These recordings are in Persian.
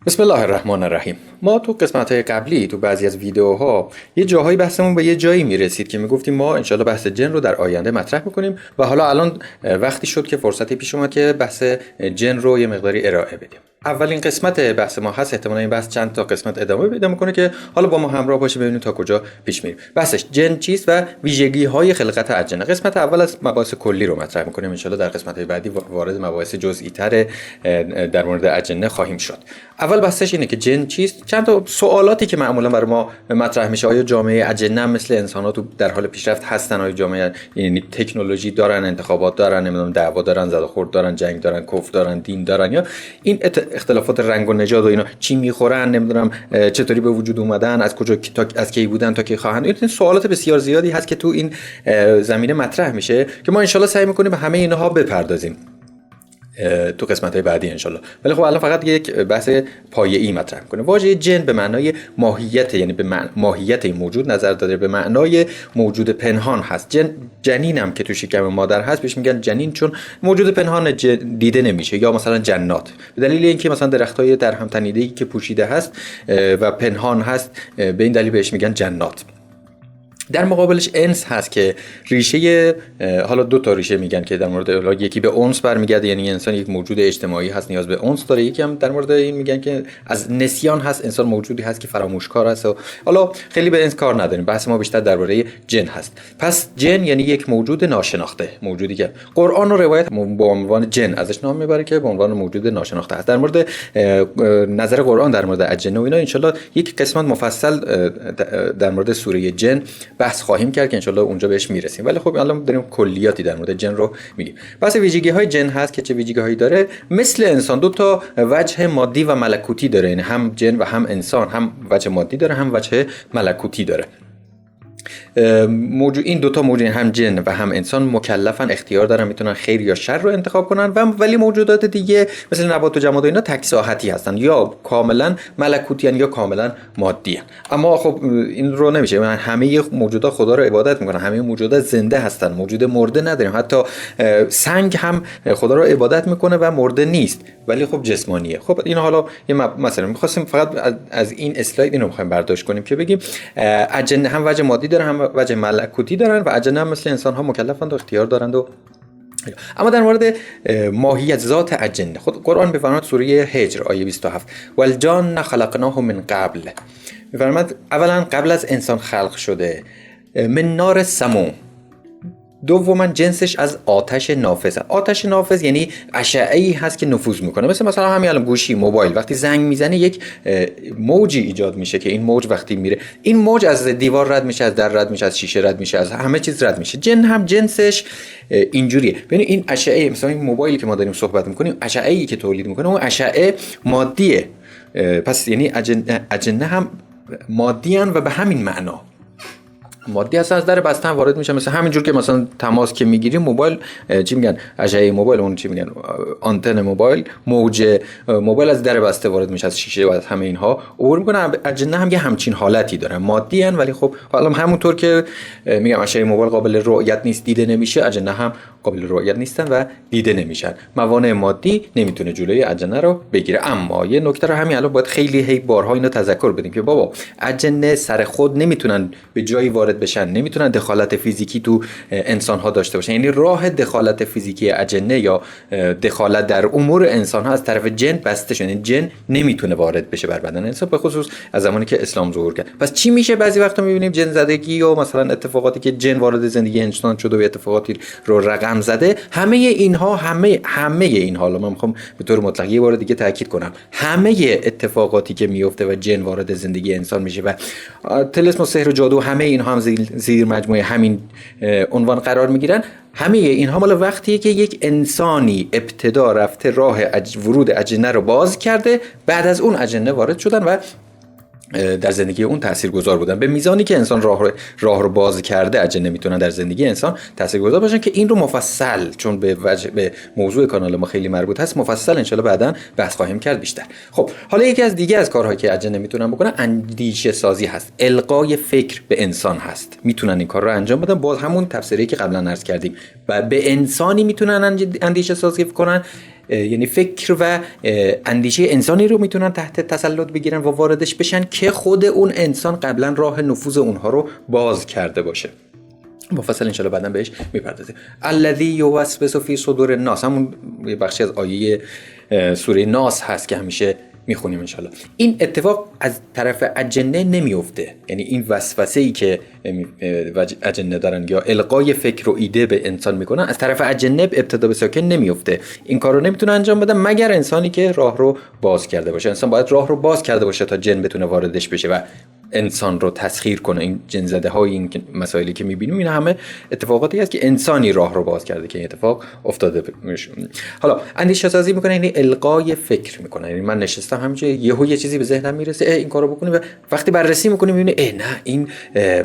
بسم الله الرحمن الرحیم. ما تو قسمت‌های قبلی تو بعضی از ویدیوها یه جاهایی بحثمون به یه جایی میرسید که میگفتیم ما انشالله بحث جن رو در آینده مطرح میکنیم و حالا الان وقتی شد که فرصتی پیش اومد که بحث جن رو یه مقداری ارائه بدیم. اولین قسمت بحث ما هست، احتمالاً این بحث چند تا قسمت ادامه پیدا میکنه که حالا با ما همراه باشید ببینید تا کجا پیش میریم. بحثش جن چیست و ویژگی‌های خلقت اجنه. قسمت اول از مباحث کلی رو مطرح میکنیم، انشالله در قسمت‌های بعدی وارد مباحث جزئی‌تر در مورد اجنه خواهیم شد. اول بحثش اینه که جن چیست. چند تا سوالاتی که معمولا برای ما مطرح میشه: آیا جامعه اجنه مثل انسان‌ها تو در حال پیشرفت هستن؟ آیا جامعه یعنی تکنولوژی دارن، انتخابات دارن، نمیدونم دعوا دارن، زد و خورد دارن، جنگ دارن، کفر دارن، دین دارن، یا این اختلافات رنگ و نژاد و اینا چی میخورن، نمیدونم چطوری به وجود اومدن، از کجا تا از کی بودن تا کی خواهند. این سوالات بسیار زیادی هست که تو این زمینه مطرح میشه که ما انشالله سعی میکنیم به همه اینها بپردازیم تو قسمت‌های بعدی انشالله. ولی خب الان فقط یک بحث پایه‌ای مطرح می‌کنه. واژه جن به معنای ماهیت، یعنی به ماهیت این موجود نظر داره، به معنای موجود پنهان هست. جنینم که تو شکم مادر هست بهش میگن جنین، چون موجود پنهان دیده نمیشه. یا مثلا جنات، به دلیل اینکه مثلا درختای در هم تنیده‌ای که پوشیده هست و پنهان هست، به این دلیل بهش میگن جنات. در مقابلش انس هست که ریشه، حالا دو تا ریشه میگن که در مورد، یکی به انس برمیگرده، یعنی انسان یک موجود اجتماعی هست نیاز به انس داره. یکی هم در مورد این میگن که از نسیان هست، انسان موجودی هست که فراموشکار هست. حالا خیلی به انس کار نداریم، بحث ما بیشتر درباره جن هست. پس جن یعنی یک موجود ناشناخته، موجودی که قرآن و روایت با عنوان جن ازش نام میبره که به عنوان موجود ناشناخته هست. در مورد نظر قرآن در مورد اجنه و اینا انشالله یک قسمت مفصل در مورد سوره جن بحث خواهیم کرد که انشالله اونجا بهش میرسیم. ولی خب الان داریم کلیاتی در مورد جن رو میگیم. بحث ویژگی‌های جن هست که چه ویژگی‌هایی داره. مثل انسان دو تا وجه مادی و ملکوتی داره، یعنی هم جن و هم انسان هم وجه مادی داره هم وجه ملکوتی داره. این دوتا موجود، هم جن و هم انسان، مکلفن، اختیار دارن، میتونن خیر یا شر رو انتخاب کنن. ولی موجودات دیگه مثل نبات و جماد و اینا تک ساحتی هستن، یا کاملا ملکوتی یا کاملا مادی. اما خب این رو نمیشه، همه موجودات خدا رو عبادت میکنن، همه موجودات زنده هستن، موجود مرده نداریم. حتی سنگ هم خدا رو عبادت میکنه و مرده نیست ولی خب جسمانیه. خب این حالا یه مثلا می‌خواستیم فقط از این اسلاید اینو می‌خوایم برداشت کنیم که بگیم اجنه هم وجه مادی داره هم وجه ملکوتی دارن و اجنه هم مثل انسان ها مکلفند و اختیار دارند. اما در مورد ماهیت ذات اجنه، خود قرآن می‌فرماید سوره هجر آیه 27: والجان خلقناه من قبل، می‌فرماید اولا قبل از انسان خلق شده، من نار سموم، دوما جنسش از آتش نافذ. آتش نافذ یعنی اشعه‌ای هست که نفوذ میکنه، مثلا همین الان گوشی، موبایل وقتی زنگ میزنه یک موجی ایجاد میشه که این موج وقتی میره، این موج از دیوار رد میشه، از در رد میشه، از شیشه رد میشه، از همه چیز رد میشه. جن هم جنسش اینجوریه. ببین این اشعه، مثلا این موبایلی که ما داریم صحبت میکنیم، اشعه‌ای که تولید میکنه اون اشعه مادیه. پس یعنی اجنه هم مادی ان و به همین معنا مادی هست، از در بستن وارد میشه. مثلا همینجور که مثلا تماس که میگیریم موبایل، چی میگن، اشعه موبایل، اون چی میگن، آنتن موبایل، موج موبایل از در بسته وارد میشه، از شیشه و از همه اینها عبور میکنه. اجنه هم یه همچین حالتی دارن، مادی ان ولی خب حالا همونطور که میگم اشعه موبایل قابل رؤیت نیست، دیده نمیشه، اجنه هم قابل رؤیت نیستن و دیده نمیشن. موانع مادی نمیتونه جلوی اجنه رو بگیره. اما یه نکته رو همین الان باید خیلی بارها اینو تذکر بدیم که بابا اجنه سر خود نمیتونن به جایی وارد بشن، نمیتونن دخالت فیزیکی تو انسان ها داشته باشن. یعنی راه دخالت فیزیکی اجنه یا دخالت در امور انسان ها از طرف جن بسته شده. یعنی جن نمیتونه وارد بشه بر بدن انسان، به خصوص از زمانی که اسلام ظهور کرد. پس چی میشه؟ بعضی وقتا میبینیم جن زدگی و مثلا اتفاقاتی که جن وارد زندگی انسان شده و اتفاقاتی رو رقم زده. همه اینها همه اینها، من میخوام به طور مطلق یه بار دیگه تاکید کنم، همه اتفاقاتی که میفته و جن وارد زندگی انسان میشه و طلسم و سحر و جادو، همه اینها هم زیر مجموعه همین عنوان قرار میگیرن. همه اینها مال وقتیه که یک انسانی ابتدا رفته راه ورود اجنه رو باز کرده، بعد از اون اجنه وارد شدن و در زندگی اون تاثیرگذار بودن. به میزانی که انسان راه رو باز کرده، اجنه میتونن در زندگی انسان تاثیرگذار باشن که این رو مفصل، چون به موضوع کانال ما خیلی مربوط هست، مفصل ان شاءالله بعداً بحث خواهیم کرد بیشتر. خب حالا یکی از دیگه از کارهایی که اجنه میتونن بکنن اندیشه سازی هست، القای فکر به انسان هست. میتونن این کار رو انجام بدن، باز همون تفسیری که قبلا عرض کردیم، و به انسانی میتونن اندیشه سازی کنن یعنی فکر و اندیشه انسانی رو میتونن تحت تسلط بگیرن و واردش بشن که خود اون انسان قبلا راه نفوذ اونها رو باز کرده باشه. مفصل انشالله بعداً بهش میپردازیم. الذی یوسوس فی صدور الناس، همون بخشی از آیه سوره ناس هست که همیشه میخونیم انشالله. این اتفاق از طرف اجنه نمیفته، یعنی این وسوسه‌ای که اجنه دارن یا القای فکر و ایده به انسان میکنن از طرف اجنه ابتدا به ساکن نمیفته. این کارو نمیتونه انجام بده مگر انسانی که راه رو باز کرده باشه. انسان باید راه رو باز کرده باشه تا جن بتونه واردش بشه و انسان رو تسخیر کنه. این جن زده های این مسائلی که میبینیم این همه اتفاقاتی است که انسانی راه رو باز کرده که این اتفاق افتاده. حالا اندیشه سازی میکنه، یعنی القای فکر میکنه. یعنی من نشستم همینجوری یه چیزی به ذهنم میرسه این کارو بکنیم و وقتی بررسی میکنیم میبینیم نه این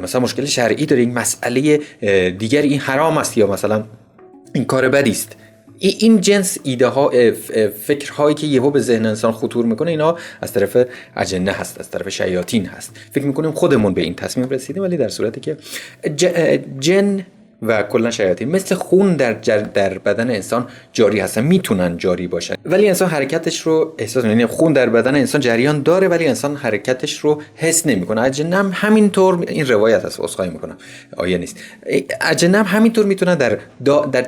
مثلا مشکل شرعی داره، این مسئله دیگر این حرام است یا مثلا این کار بدی است. این جنس ایده ها فکرهایی که یهو به ذهن انسان خطور میکنه اینا از طرف اجنه هست، از طرف شیاطین هست. فکر میکنیم خودمون به این تصمیم رسیدیم، ولی در صورتی که جن و کلا شیاطین مثل خون در بدن انسان جاری هستن، میتونن جاری باشن ولی انسان حرکتش رو احساس نمیکنه. یعنی خون در بدن انسان جریان داره ولی انسان حرکتش رو حس نمیکنه. اجنه هم همینطور، این روایت هست عذرخواهی میکنم آیه نیست، اجنه هم همینطور میتونن در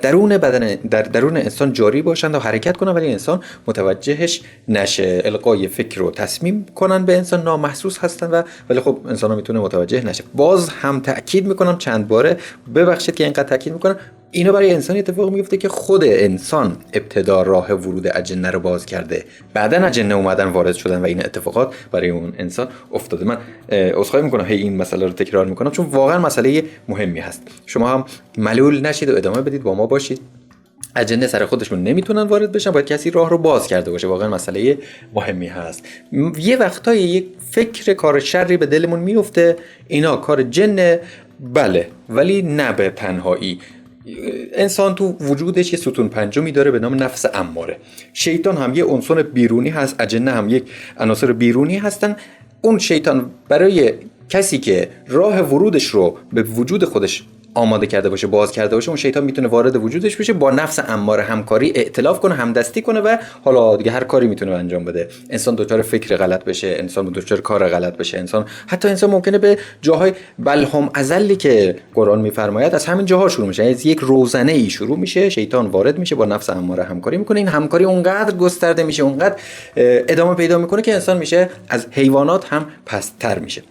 درون بدن در درون انسان جاری باشن و حرکت کنن ولی انسان متوجهش نشه. القای فکر و تصمیم کنن به انسان نامحسوس هستن ولی خب انسان ها میتونه متوجه نشه. باز هم تاکید میکنم چند باره، ببخشید اینقدر تاکید میکنم، اینا برای انسان اتفاق میفته که خود انسان ابتدا راه ورود اجنه رو باز کرده، بعدن اجنه اومدن وارد شدن و این اتفاقات برای اون انسان افتاده. من عذرخواهی میکنم این مسئله رو تکرار میکنم چون واقعا مسئله مهمی هست. شما هم ملول نشید و ادامه بدید، با ما باشید. اجنه سر خودشون نمیتونن وارد بشن، باید کسی راه رو باز کرده باشه. واقعا مسئله مهمی هست. یه وقتایی یک فکر کار شری به دلمون میفته، اینا کار جنه، بله، ولی نه به تنهایی. انسان تو وجودش یه ستون پنجمی داره به نام نفس اماره. شیطان هم یه عنصر بیرونی هست، اجنه هم یک عناصر بیرونی هستن. اون شیطان برای کسی که راه ورودش رو به وجود خودش آماده کرده باشه، باز کرده باشه، اون شیطان میتونه وارد وجودش بشه، با نفس اماره همکاری، ائتلاف کنه، همدستی کنه و حالا دیگه هر کاری میتونه انجام بده. انسان دچار فکر غلط بشه، انسان دچار کار غلط بشه، حتی انسان ممکنه به جاهای بلهم ازلی که قرآن میفرماید از همین جاها شروع میشه. از یک روزنه ای شروع میشه، شیطان وارد میشه، با نفس اماره همکاری میکنه. این همکاری اونقدر گسترده میشه، اونقدر ادامه پیدا میکنه که انسان میشه از حیوانات هم پست‌تر میشه.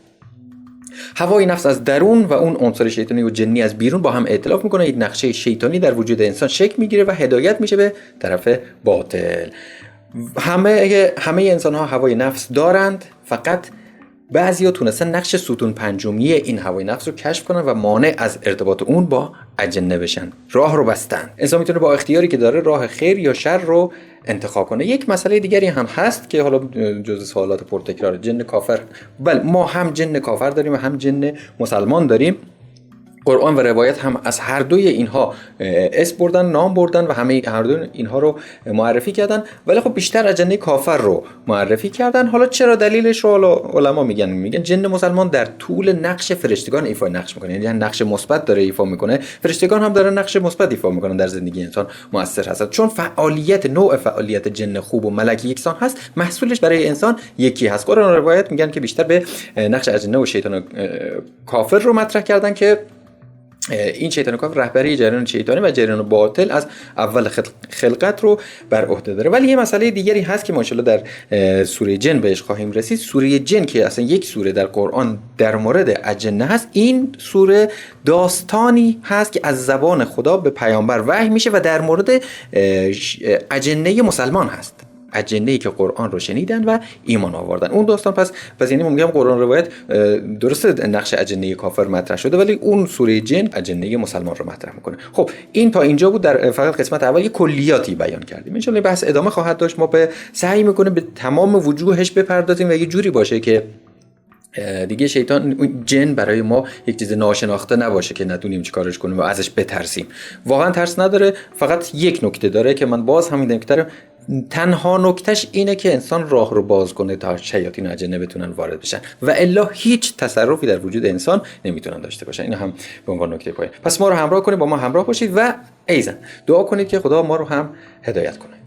هوای نفس از درون و اون عنصر شیطانی و جنی از بیرون با هم ائتلاف میکنه، یک نقشه شیطانی در وجود انسان شکل میگیره و هدایت میشه به طرف باطل. همه انسان ها هوای نفس دارند، فقط بعضیا تونستن نقش ستون پنجمی این هوای نفس رو کشف کنن و مانع از ارتباط اون با اجنه بشن، راه رو بستن. انسان میتونه با اختیاری که داره راه خیر یا شر رو انتخاب کنه. یک مسئله دیگری هم هست که حالا جزء سوالات پرتکرار، جن کافر. بله، ما هم جن کافر داریم و هم جن مسلمان داریم. قرآن و روایت هم از هر دوی اینها اسم بردن، نام بردن و هر دو اینها رو معرفی کردن، ولی خب بیشتر اجنه کافر رو معرفی کردن. حالا چرا دلیلش رو حالا علما میگن جن مسلمان در طول نقش فرشتگان ایفای نقش میکنه، یعنی نقش مثبت داره ایفا میکنه، فرشتگان هم دارن نقش مثبت ایفا میکنن در زندگی انسان، مؤثر هستن. چون نوع فعالیت جن خوب و ملک یکسان هست، محصولش برای انسان یکی هست. قرآن و روایت میگن که بیشتر به نقش اجنه و شیطان کافر رو مطرح کردن که این شیطان کافر رهبری جریان شیطانی و جریان باطل از اول خلقت رو بر عهده داره. ولی یه مسئله دیگری هست که ماشاءالله در سوره جن بهش خواهیم رسید. سوره جن که اصلا یک سوره در قرآن در مورد اجنه هست، این سوره داستانی هست که از زبان خدا به پیامبر وحی میشه و در مورد اجنه مسلمان هست، اجنه‌ای که قرآن رو شنیدن و ایمان آوردن. اون داستان پس یعنی میگم قرآن روایت درسته نقش اجنه کافر مطرح شده، ولی اون سوره جن اجنه مسلمان رو مطرح میکنه. خب این تا اینجا بود، در فقط قسمت اول یه کلیاتی بیان کردیم. ان شاءالله بحث ادامه خواهد داشت. ما سعی میکنیم به تمام وجوهش بپردازیم و یه جوری باشه که دیگه شیطان جن برای ما یک چیز ناشناخته نباشه که ندونیم چی کارش کنیم و ازش بترسیم. واقعا ترس نداره، فقط یک نکته داره که من باز همین نکته، تنها نکتهش اینه که انسان راه رو باز کنه تا شیاطین و اجنه بتونن وارد بشن و الا هیچ تصرفی در وجود انسان نمیتونن داشته باشن. این هم به عنوان نکته پایان. پس ما رو همراه کنید، با ما همراه باشید و ایزن دعا کنید که خدا ما رو هم هدایت کنه.